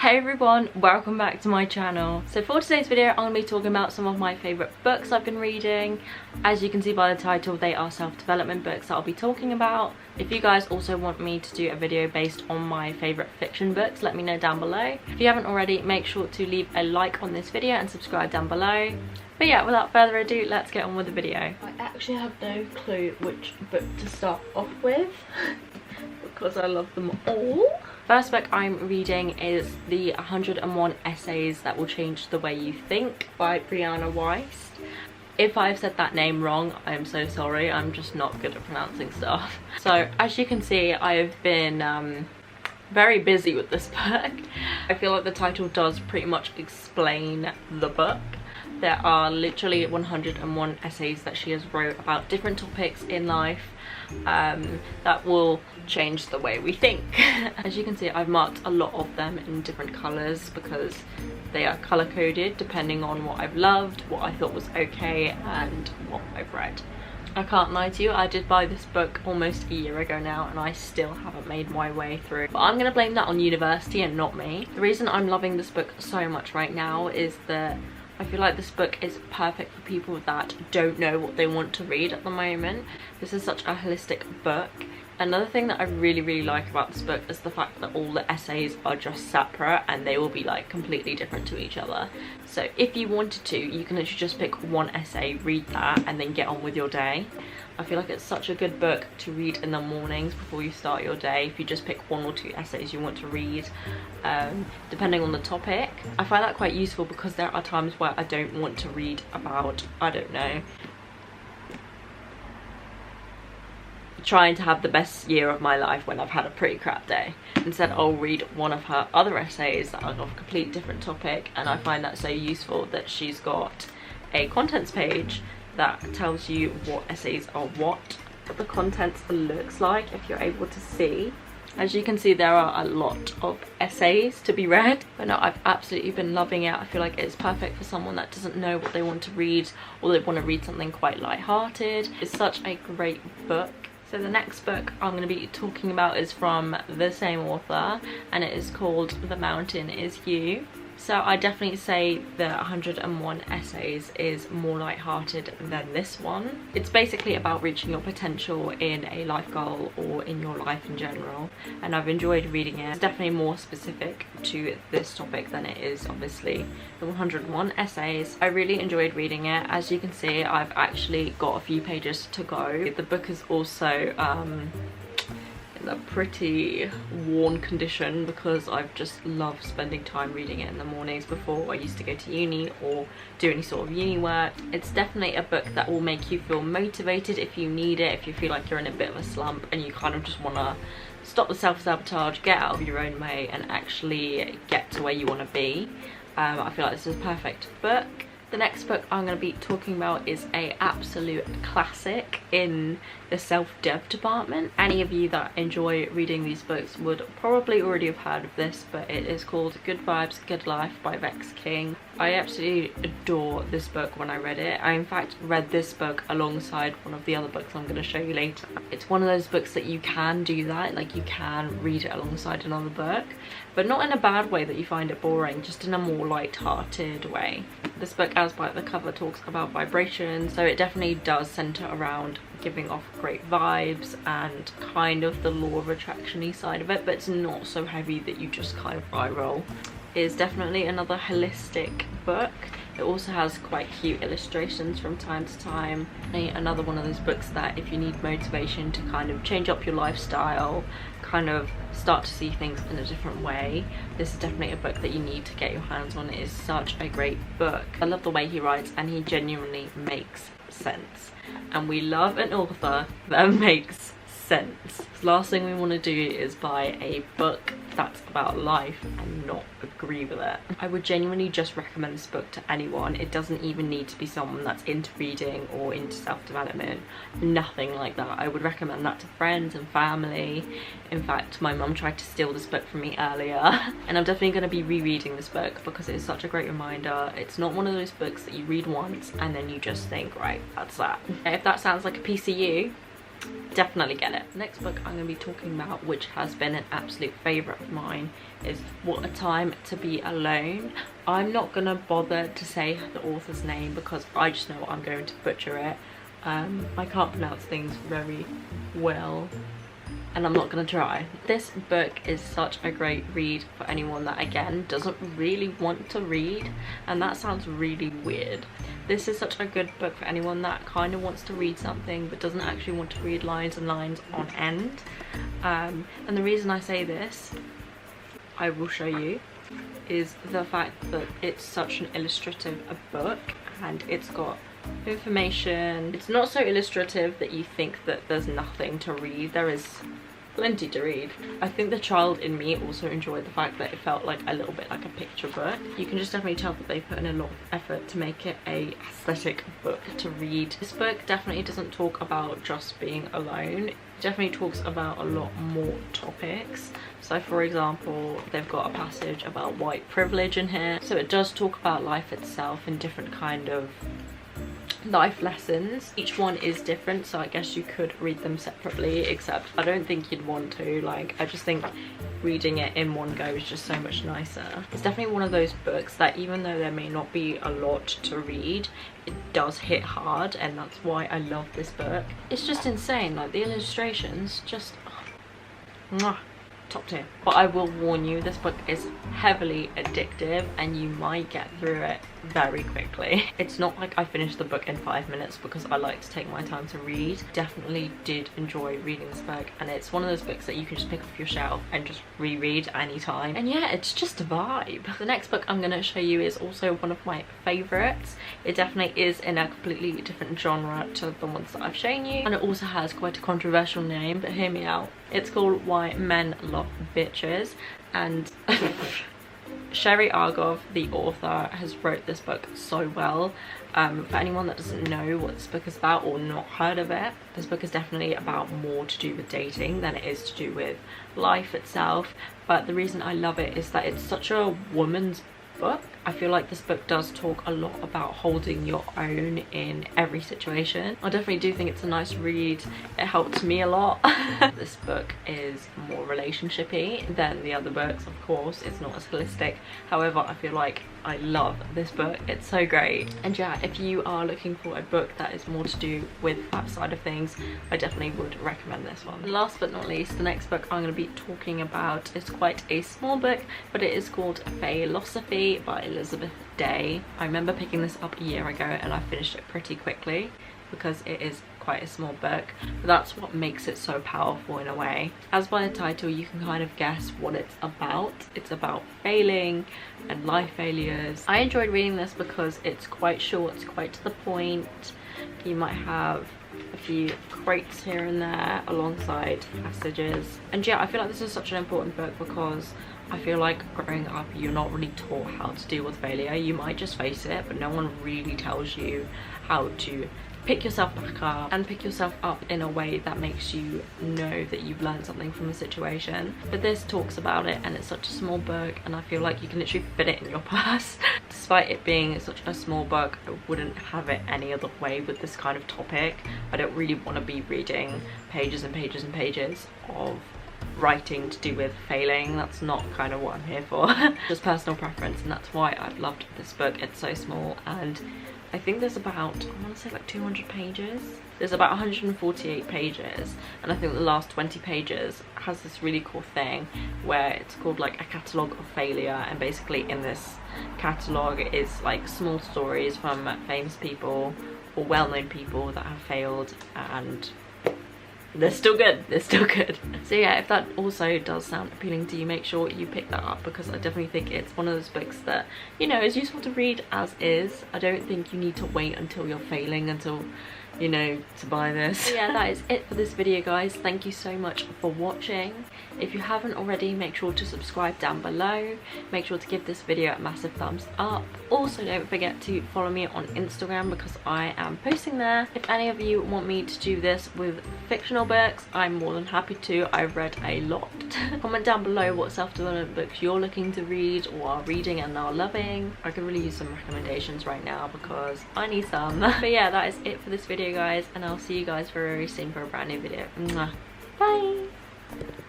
Hey everyone, welcome back to my channel. So for today's video, I'm going to be talking about some of my favourite books I've been reading. As you can see by the title, they are self-development books that I'll be talking about. If you guys also want me to do a video based on my favourite fiction books, let me know down below. If you haven't already, make sure to leave a like on this video and subscribe down below. But yeah, without further ado, let's get on with the video. I actually have no clue which book to start off with because I love them all. First book I'm reading is The 101 Essays That Will Change the Way You Think by Brianna Wiest. If I've said that name wrong, I'm so sorry. I'm just not good at pronouncing stuff. So as you can see, I've been very busy with this book. I feel like the title does pretty much explain the book. There are literally 101 essays that she has wrote about different topics in life that will change the way we think. As you can see, I've marked a lot of them in different colours because they are colour coded depending on what I've loved, what I thought was okay, and what I've read. I can't lie to you, I did buy this book almost a year ago now and I still haven't made my way through. But I'm going to blame that on university and not me. The reason I'm loving this book so much right now is that I feel like this book is perfect for people that don't know what they want to read at the moment. This is such a holistic book. Another thing that I really like about this book is the fact that all the essays are just separate and they will be like completely different to each other. So if you wanted to, you can literally just pick one essay, read that, and then get on with your day. I feel like it's such a good book to read in the mornings before you start your day if you just pick one or two essays you want to read, depending on the topic. I find that quite useful because there are times where I don't want to read about, I don't know, trying to have the best year of my life when I've had a pretty crap day. Instead, I'll read one of her other essays that are of a complete different topic, and I find that so useful that she's got a contents page that tells you what essays are what the contents looks like, if you're able to see. As you can see, there are a lot of essays to be read, but no, I've absolutely been loving it. I feel like it's perfect for someone that doesn't know what they want to read, or they want to read something quite light-hearted. It's such a great book. So the next book I'm going to be talking about is from the same author, and it is called The Mountain Is You. So I definitely say the 101 Essays is more light-hearted than this one. It's basically about reaching your potential in a life goal or in your life in general, and I've enjoyed reading it. It's definitely more specific to this topic than it is obviously the 101 Essays. I really enjoyed reading it. As you can see, I've actually got a few pages to go. The book is also in a pretty worn condition because I've just loved spending time reading it in the mornings before I used to go to uni or do any sort of uni work. It's definitely a book that will make you feel motivated if you need it, if you feel like you're in a bit of a slump and you kind of just want to stop the self-sabotage, get out of your own way and actually get to where you want to be. I feel like this is a perfect book. The next book I'm going to be talking about is a absolute classic in the self-dev department. Any of you that enjoy reading these books would probably already have heard of this, but it is called Good Vibes, Good Life by Vex King. I absolutely adore this book when I read it. I in fact read this book alongside one of the other books I'm going to show you later. It's one of those books that you can do that, like you can read it alongside another book, but not in a bad way that you find it boring, just in a more light-hearted way. This book, as by the cover, talks about vibration, so it definitely does centre around giving off great vibes and kind of the law of attraction-y side of it, but it's not so heavy that you just kind of eye roll. It is definitely another holistic book. It also has quite cute illustrations from time to time. Another one of those books that if you need motivation to kind of change up your lifestyle, kind of start to see things in a different way, this is definitely a book that you need to get your hands on. It is such a great book. I love the way he writes and he genuinely makes sense. And we love an author that makes sense. The last thing we want to do is buy a book that's about life and not agree with it. I would genuinely just recommend this book to anyone. It doesn't even need to be someone that's into reading or into self-development, nothing like that. I would recommend that to friends and family. In fact, my mum tried to steal this book from me earlier and I'm definitely going to be rereading this book because it is such a great reminder. It's not one of those books that you read once and then you just think, right, that's that. If that sounds like a piece of you, definitely get it. The next book I'm going to be talking about, which has been an absolute favourite of mine, is What a Time to Be Alone. I'm not going to bother to say the author's name because I just know I'm going to butcher it. I can't pronounce things very well, and I'm not going to try. This book is such a great read for anyone that, again, doesn't really want to read, and that sounds really weird. This is such a good book for anyone that kind of wants to read something but doesn't actually want to read lines and lines on end. And the reason I say this, I will show you, is the fact that it's such an illustrative book, and it's got information. It's not so illustrative that you think that there's nothing to read. There is plenty to read. I think the child in me also enjoyed the fact that it felt like a little bit like a picture book. You can just definitely tell that they put in a lot of effort to make it a aesthetic book to read. This book definitely doesn't talk about just being alone. It definitely talks about a lot more topics. So for example, they've got a passage about white privilege in here. So it does talk about life itself in different kind of life lessons. Each one is different, so I guess you could read them separately, except I don't think you'd want to. Like, I just think reading it in one go is just so much nicer. It's definitely one of those books that even though there may not be a lot to read, it does hit hard, and that's why I love this book. It's just insane, like the illustrations just mwah, top tier. But I will warn you, this book is heavily addictive and you might get through it very quickly. It's not like I finished the book in 5 minutes because I like to take my time to read. Definitely did enjoy reading this book, and it's one of those books that you can just pick off your shelf and just reread anytime. And yeah, it's just a vibe. The next book I'm going to show you is also one of my favourites. It definitely is in a completely different genre to the ones that I've shown you, and it also has quite a controversial name, but hear me out. It's called Why Men Love Bitches, and Sherry Argov, the author, has wrote this book so well. For anyone that doesn't know what this book is about or not heard of it, this book is definitely about more to do with dating than it is to do with life itself. But the reason I love it is that it's such a woman's book. I feel like this book does talk a lot about holding your own in every situation. I definitely do think it's a nice read. It helped me a lot. This book is more relationship-y than the other books, of course. It's not as holistic. However, I feel like I love this book. It's so great. And yeah, if you are looking for a book that is more to do with that side of things, I definitely would recommend this one. Last but not least, the next book I'm going to be talking about is quite a small book, but it is called Failosophy by Elizabeth Day. I remember picking this up a year ago and I finished it pretty quickly because it is quite a small book, but that's what makes it so powerful in a way. As by the title you can kind of guess what it's about. It's about failing and life failures. I enjoyed reading this because it's quite short, it's quite to the point. You might have a few quotes here and there alongside passages, and yeah, I feel like this is such an important book because I feel like growing up you're not really taught how to deal with failure. You might just face it, but no one really tells you how to pick yourself back up and pick yourself up in a way that makes you know that you've learned something from a situation. But this talks about it, and it's such a small book, and I feel like you can literally fit it in your purse. Despite it being such a small book, I wouldn't have it any other way with this kind of topic. I don't really want to be reading pages and pages and pages of writing to do with failing. That's not kind of what I'm here for. Just personal preference, and that's why I've loved this book. It's so small, and I think there's about, I want to say like 200 pages. There's about 148 pages, and I think the last 20 pages has this really cool thing where it's called like a catalogue of failure, and basically in this catalogue is like small stories from famous people or well-known people that have failed, and they're still good, they're still good. So yeah, if that also does sound appealing to you, make sure you pick that up, because I definitely think it's one of those books that, you know, is useful to read as is. I don't think you need to wait until you're failing until, you know, to buy this. So yeah, that is it for this video, guys. Thank you so much for watching. If you haven't already, make sure to subscribe down below. Make sure to give this video a massive thumbs up. Also, don't forget to follow me on Instagram because I am posting there. If any of you want me to do this with fictional books, I'm more than happy to. I've read a lot. Comment down below what self-development books you're looking to read or are reading and are loving. I could really use some recommendations right now because I need some. But yeah, that is it for this video, video, guys, and I'll see you guys very soon for a brand new video. Mwah. Bye.